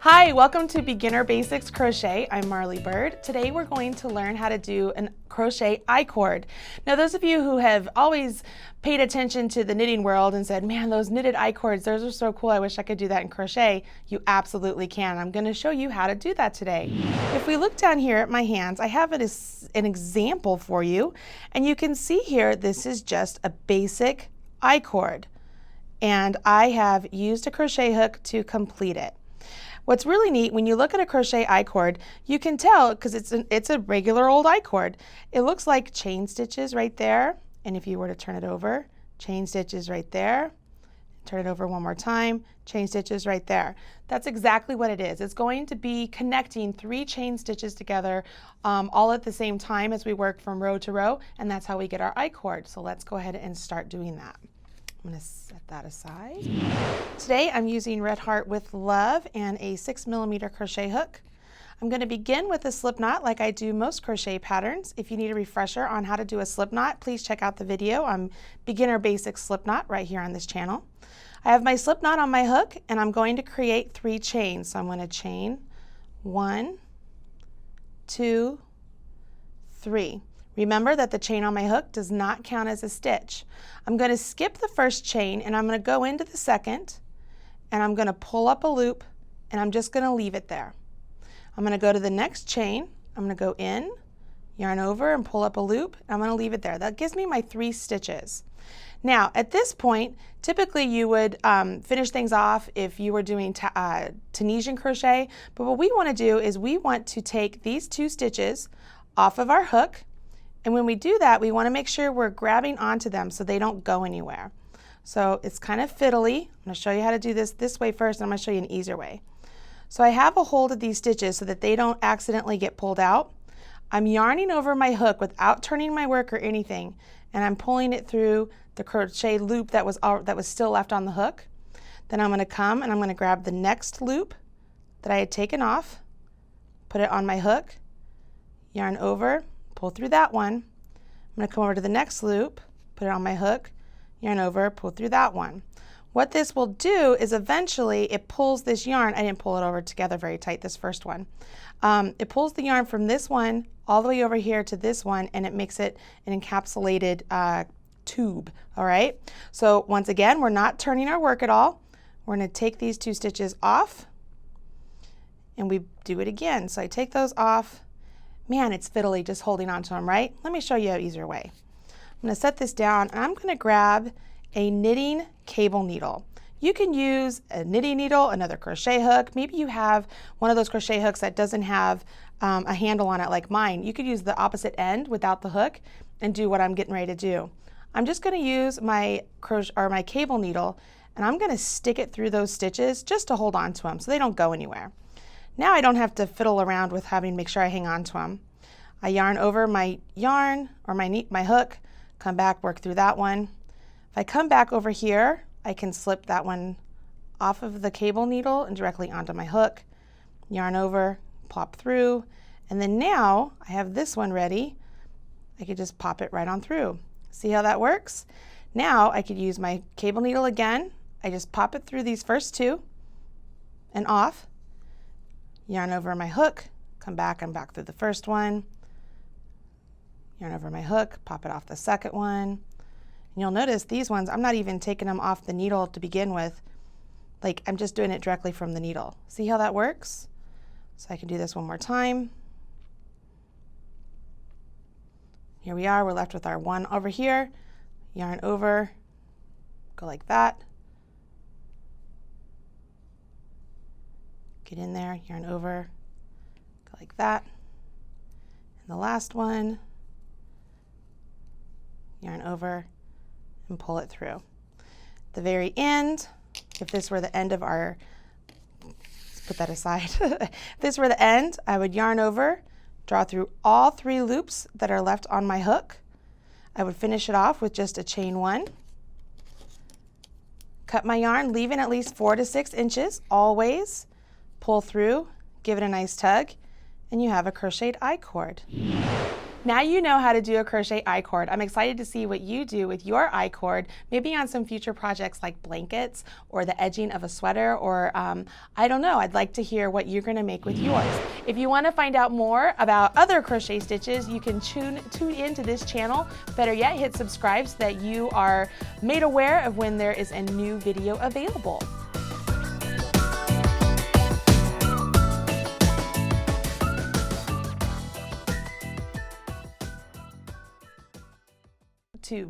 Hi, welcome to Beginner Basics Crochet. I'm Marley Bird. Today we're going to learn how to do an crochet I-cord. Now those of you who have always paid attention to the knitting world and said, man, those knitted I-cords, those are so cool, I wish I could do that in crochet, you absolutely can. I'm going to show you how to do that today. If we look down here at my hands, I have it as an example for you, and you can see here this is just a basic I-cord, and I have used a crochet hook to complete it. What's really neat, when you look at a crochet I-cord, you can tell, because it's a regular old I-cord. It looks like chain stitches right there, and if you were to turn it over, chain stitches right there. Turn it over one more time, chain stitches right there. That's exactly what it is. It's going to be connecting 3 chain stitches together all at the same time as we work from row to row, and that's how we get our I-cord. So let's go ahead and start doing that. I'm going to set that aside. Today I'm using Red Heart with Love and a 6mm crochet hook. I'm going to begin with a slip knot like I do most crochet patterns. If you need a refresher on how to do a slip knot, please check out the video on Beginner Basics Slip Knot right here on this channel. I have my slip knot on my hook and I'm going to create 3 chains. So I'm going to chain 1, 2, 3. Remember that the chain on my hook does not count as a stitch. I'm going to skip the first chain and I'm going to go into the second and I'm going to pull up a loop and I'm just going to leave it there. I'm going to go to the next chain, I'm going to go in, yarn over and pull up a loop, and I'm going to leave it there. That gives me my 3 stitches. Now at this point, typically you would finish things off if you were doing Tunisian crochet, but what we want to do is we want to take these 2 stitches off of our hook. And when we do that, we want to make sure we're grabbing onto them so they don't go anywhere. So it's kind of fiddly. I'm going to show you how to do this way first, and I'm going to show you an easier way. So I have a hold of these stitches so that they don't accidentally get pulled out. I'm yarning over my hook without turning my work or anything, and I'm pulling it through the crochet loop that was still left on the hook. Then I'm going to come and I'm going to grab the next loop that I had taken off, put it on my hook, yarn over, pull through that one. I'm going to come over to the next loop, put it on my hook, yarn over, pull through that one. What this will do is eventually it pulls this yarn. I didn't pull it over together very tight, this first one. It pulls the yarn from this one all the way over here to this one, and it makes it an encapsulated tube. All right. So once again, we're not turning our work at all. We're going to take these 2 stitches off, and we do it again. So I take those off. Man, it's fiddly just holding on to them, right? Let me show you an easier way. I'm going to set this down and I'm going to grab a knitting cable needle. You can use a knitting needle, another crochet hook. Maybe you have one of those crochet hooks that doesn't have a handle on it like mine. You could use the opposite end without the hook and do what I'm getting ready to do. I'm just going to use my cable needle and I'm going to stick it through those stitches just to hold on to them so they don't go anywhere. Now I don't have to fiddle around with make sure I hang on to them. I yarn over my yarn or my hook, come back, work through that one. If I come back over here, I can slip that one off of the cable needle and directly onto my hook, yarn over, pop through, and then now I have this one ready. I could just pop it right on through. See how that works? Now I could use my cable needle again. I just pop it through these first 2 and off. Yarn over my hook, come back, I'm back through the first one, yarn over my hook, pop it off the second one. And you'll notice these ones, I'm not even taking them off the needle to begin with. Like I'm just doing it directly from the needle. See how that works? So I can do this one more time. Here we are, we're left with our one over here, yarn over, go like that. Get in there, yarn over, go like that. And the last one, yarn over and pull it through. At the very end, if this were the end of our, let's put that aside. If this were the end, I would yarn over, draw through all 3 loops that are left on my hook. I would finish it off with just a chain 1. Cut my yarn, leaving at least 4 to 6 inches, always. Pull through, give it a nice tug, and you have a crocheted I-cord. Now you know how to do a crochet I-cord. I'm excited to see what you do with your I-cord, maybe on some future projects like blankets or the edging of a sweater, or I don't know, I'd like to hear what you're gonna make with yours. If you wanna find out more about other crochet stitches, you can tune into this channel. Better yet, hit subscribe so that you are made aware of when there is a new video available. To